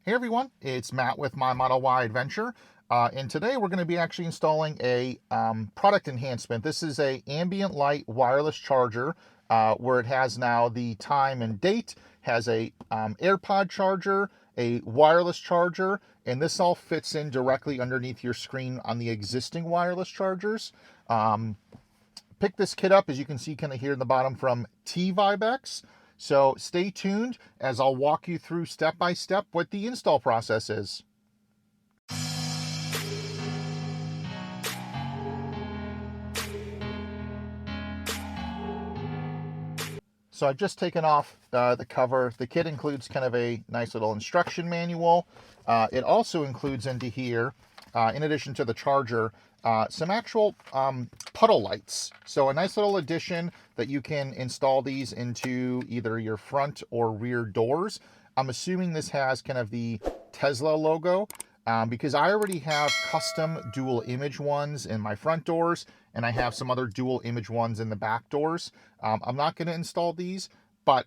Hey everyone, it's Matt with my Model Y Adventure, and today we're going to be actually installing a product enhancement. This is a ambient light wireless charger where it has now the time and date, has a AirPod charger, a wireless charger, and this all fits in directly underneath your screen on the existing wireless chargers. Pick this kit up, as you can see kind of here in the bottom, from T-Vibex. So stay tuned as I'll walk you through step by step what the install process is. So I've just taken off the cover. The kit includes kind of a nice little instruction manual. It also includes into here, in addition to the charger, some actual puddle lights. So a nice little addition that you can install these into either your front or rear doors. I'm assuming this has kind of the Tesla logo because I already have custom dual image ones in my front doors, and I have some other dual image ones in the back doors. I'm not going to install these, but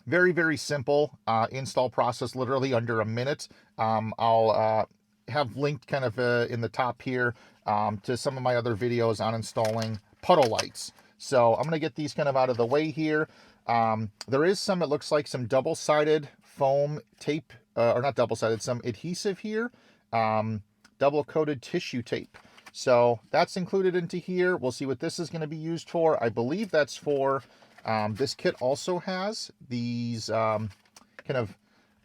very, very simple install process, literally under a minute. I'll have linked kind of in the top here to some of my other videos on installing puddle lights. So I'm going to get these kind of out of the way here. There is some, it looks like some double-sided foam tape, or not double-sided, some adhesive here, double-coated tissue tape. So that's included into here. We'll see what this is going to be used for. I believe that's for, this kit also has these kind of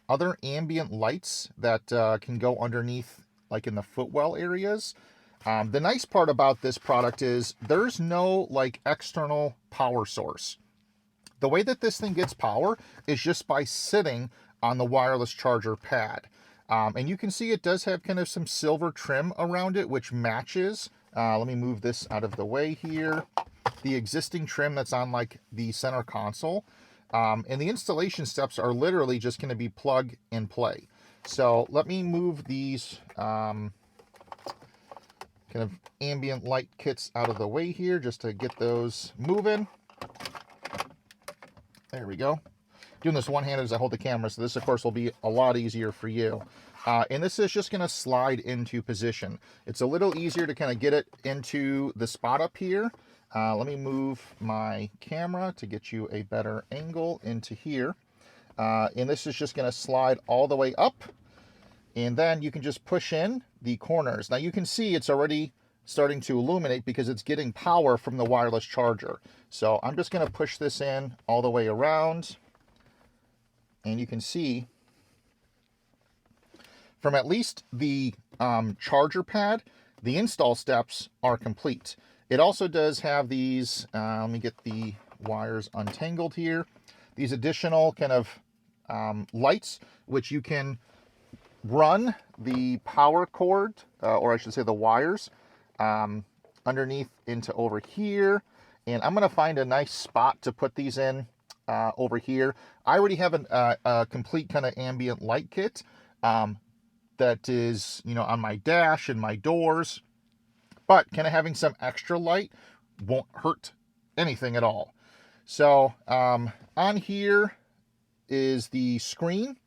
other ambient lights that can go underneath, like in the footwell areas. The nice part about this product is there's no like external power source. The way that this thing gets power is just by sitting on the wireless charger pad. And you can see it does have kind of some silver trim around it, which matches. Let me move this out of the way here. The existing trim that's on like the center console. And the installation steps are literally just going to be plug and play. So let me move these kind of ambient light kits out of the way here just to get those moving. There we go. Doing this one-handed as I hold the camera, so this, of course, will be a lot easier for you. And this is just going to slide into position. It's a little easier to kind of get it into the spot up here. Let me move my camera to get you a better angle into here. And this is just going to slide all the way up. And then you can just push in the corners. Now you can see it's already starting to illuminate because it's getting power from the wireless charger. So I'm just going to push this in all the way around. And you can see from at least the charger pad, the install steps are complete. It also does have these, let me get the wires untangled here, these additional kind of lights, which you can run the power cord, or I should say the wires, underneath into over here. And I'm going to find a nice spot to put these in over here. I already have a complete kind of ambient light kit that is, you know, on my dash and my doors, but kind of having some extra light won't hurt anything at all. So on here is the screen,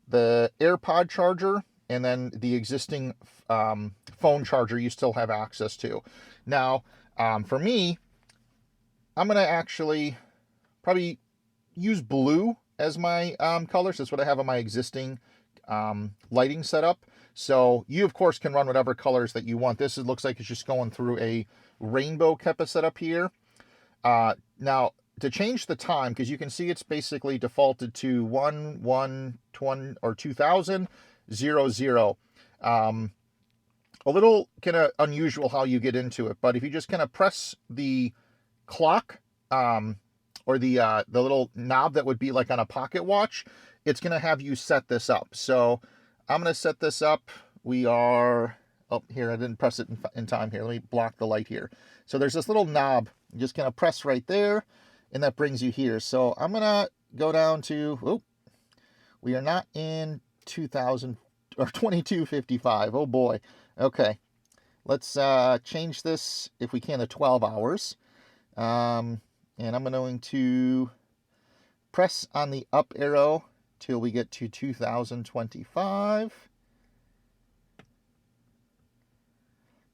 the AirPod charger, and then the existing phone charger you still have access to. Now, for me, I'm going to actually probably use blue as my color. So that's what I have on my existing lighting setup. So you, of course, can run whatever colors that you want. This looks like it's just going through a rainbow type of setup here. Now, to change the time, because you can see it's basically defaulted to 1/1/20 or 2000 00. A little kind of unusual how you get into it, but if you just kind of press the clock or the little knob that would be like on a pocket watch, it's going to have you set this up. So I'm going to set this up. We are, oh, here, I didn't press it in time here. Let me block the light here. So there's this little knob. You're just going to press right there, and that brings you here. So I'm going to go down to, oh, we are not in 2000 or 2255. Oh boy. Okay. Let's change this, if we can, to 12 hours. And I'm going to press on the up arrow till we get to 2025.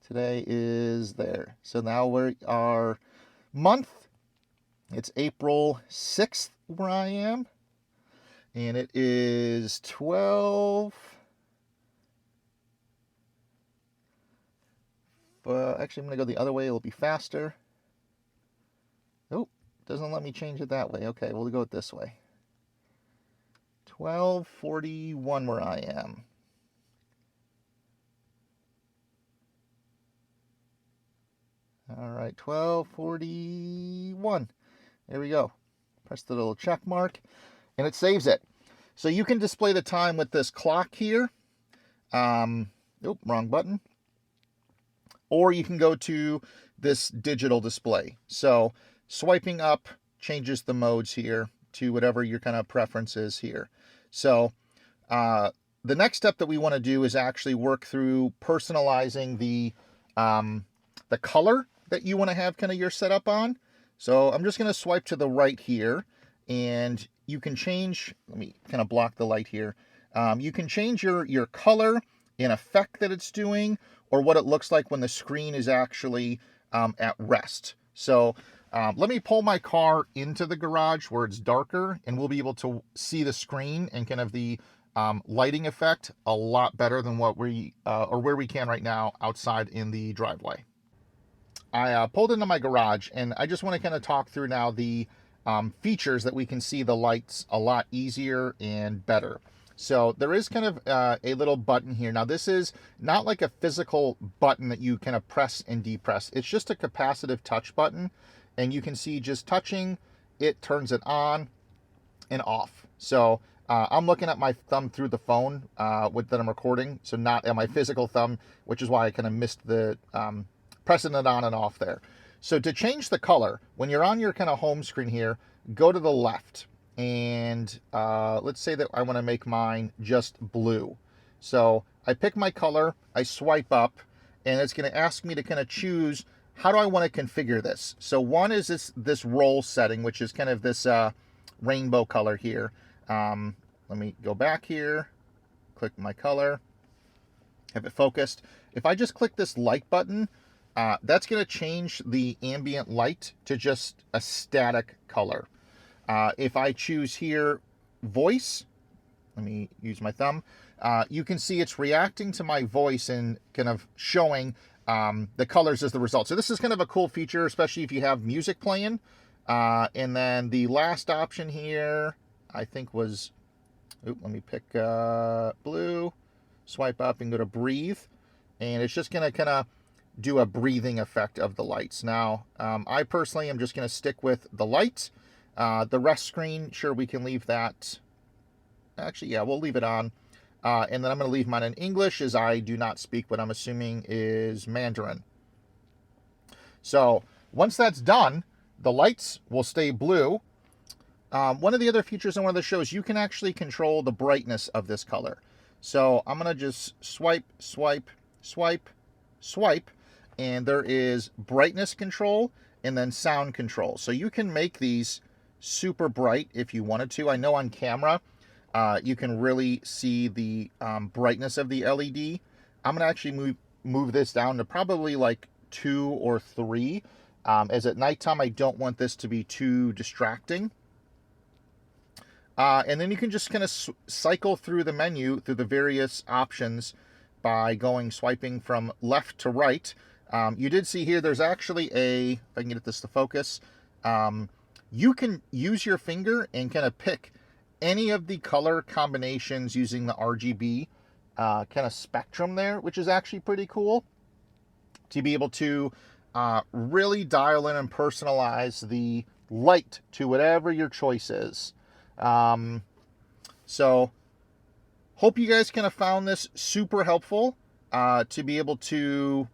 Today is there. So now we are month. It's April 6th where I am. And it is 12. Actually, I'm going to go the other way. It'll be faster. Oh, doesn't let me change it that way. Okay, we'll go it this way. 12:41 where I am. All right, 12:41. There we go. Press the little check mark, and it saves it. So you can display the time with this clock here. Nope, wrong button. Or you can go to this digital display. So swiping up changes the modes here to whatever your kind of preference is here. So the next step that we want to do is actually work through personalizing the color that you want to have kind of your setup on. So I'm just going to swipe to the right here, and you can change, let me kind of block the light here. You can change your color and effect that it's doing, or what it looks like when the screen is actually at rest. So let me pull my car into the garage where it's darker, and we'll be able to see the screen and kind of the lighting effect a lot better than what we or where we can right now outside in the driveway. I pulled into my garage, and I just want to kind of talk through now the features that we can see the lights a lot easier and better. So there is kind of a little button here. Now this is not like a physical button that you kind of press and depress. It's just a capacitive touch button, and you can see just touching it turns it on and off. So I'm looking at my thumb through the phone that I'm recording, so not at my physical thumb, which is why I kind of missed the pressing it on and off there. So to change the color, when you're on your kind of home screen here, go to the left. And let's say that I want to make mine just blue. So I pick my color, I swipe up, and it's going to ask me to kind of choose how do I want to configure this. So one is this roll setting, which is kind of this rainbow color here. Let me go back here, click my color, have it focused. If I just click this light button, that's going to change the ambient light to just a static color. If I choose here voice, let me use my thumb, you can see it's reacting to my voice and kind of showing the colors as the result. So this is kind of a cool feature, especially if you have music playing. And then the last option here, I think was, let me pick blue, swipe up and go to breathe. And it's just going to kind of do a breathing effect of the lights. Now, I personally am just going to stick with the lights. The rest screen, sure, we can leave that. Actually, yeah, we'll leave it on. And then I'm going to leave mine in English, as I do not speak what I'm assuming is Mandarin. So once that's done, the lights will stay blue. One of the other features in one of the shows, you can actually control the brightness of this color. So I'm going to just swipe, swipe, swipe, swipe, and there is brightness control and then sound control. So you can make these super bright if you wanted to. I know on camera you can really see the brightness of the LED. I'm going to actually move this down to probably like 2 or 3, as at nighttime I don't want this to be too distracting. And then you can just kind of cycle through the menu through the various options by swiping from left to right. You did see here there's actually if I can get this to focus, you can use your finger and kind of pick any of the color combinations using the RGB kind of spectrum there, which is actually pretty cool to be able to really dial in and personalize the light to whatever your choice is. So hope you guys kind of found this super helpful to be able to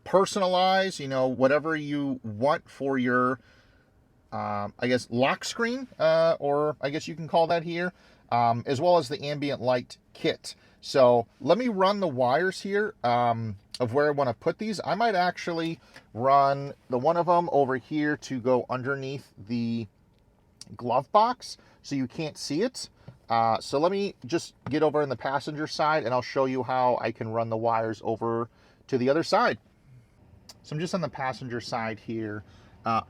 personalize, whatever you want for your I guess lock screen, or I guess you can call that here, as well as the ambient light kit. So let me run the wires here of where I want to put these. I might actually run one of them over here to go underneath the glove box so you can't see it. So let me just get over in the passenger side and I'll show you how I can run the wires over to the other side. So I'm just on the passenger side here.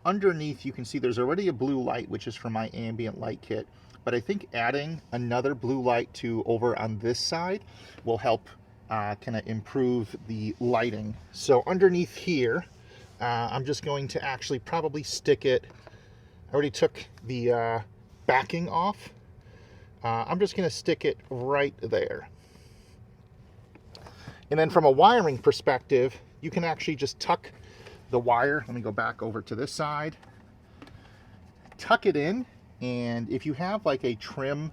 Underneath you can see there's already a blue light, which is for my ambient light kit. But I think adding another blue light to over on this side will help kind of improve the lighting. So underneath here, I'm just going to actually probably stick it. I already took the backing off. I'm just going to stick it right there. And then from a wiring perspective, you can actually just tuck the wire. Let me go back over to this side. Tuck it in, and if you have like a trim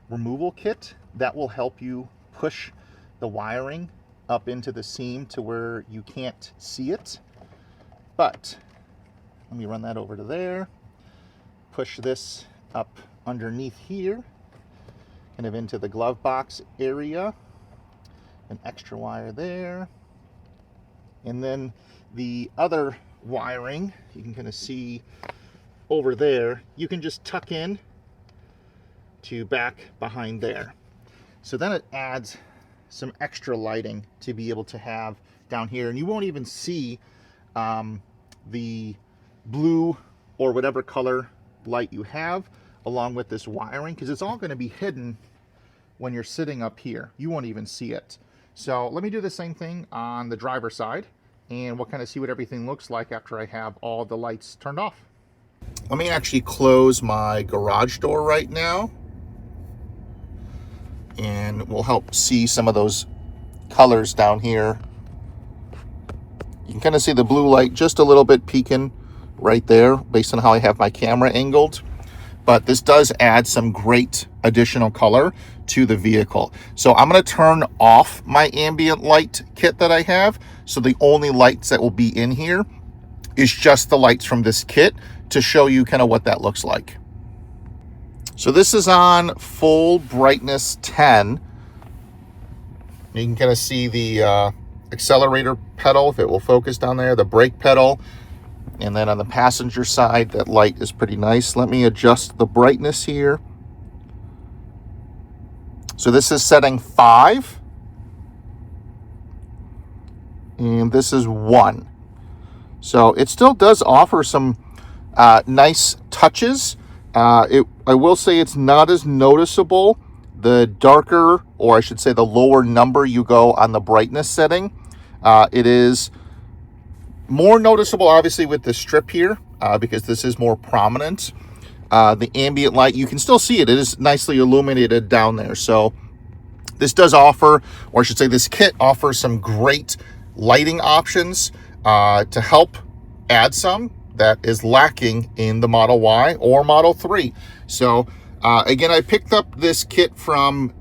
removal kit, that will help you push the wiring up into the seam to where you can't see it. But let me run that over to there. Push this up underneath here, kind of into the glove box area. An extra wire there. And then the other wiring, you can kind of see over there, you can just tuck in to back behind there. So then it adds some extra lighting to be able to have down here. And you won't even see the blue or whatever color light you have along with this wiring, because it's all going to be hidden when you're sitting up here. You won't even see it. So let me do the same thing on the driver's side, and we'll kind of see what everything looks like after I have all the lights turned off. Let me actually close my garage door right now, and we'll help see some of those colors down here. You can kind of see the blue light just a little bit peeking right there based on how I have my camera angled. But this does add some great additional color to the vehicle. So I'm going to turn off my ambient light kit that I have. So the only lights that will be in here is just the lights from this kit to show you kind of what that looks like. So this is on full brightness 10. You can kind of see the accelerator pedal, if it will focus down there, the brake pedal. And then on the passenger side, that light is pretty nice. Let me adjust the brightness here. So this is setting 5. And this is 1. So it still does offer some nice touches. I will say it's not as noticeable the darker, or I should say the lower number you go on the brightness setting. It is more noticeable, obviously, with the strip here, because this is more prominent. The ambient light, you can still see it. It is nicely illuminated down there. So this does offer, or I should say this kit offers some great lighting options to help add some that is lacking in the Model Y or Model 3. So again, I picked up this kit from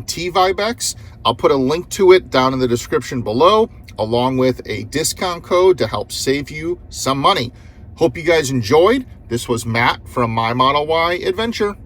T-Vibex. I'll put a link to it down in the description below, along with a discount code to help save you some money. Hope you guys enjoyed. This was Matt from My Model Y Adventure.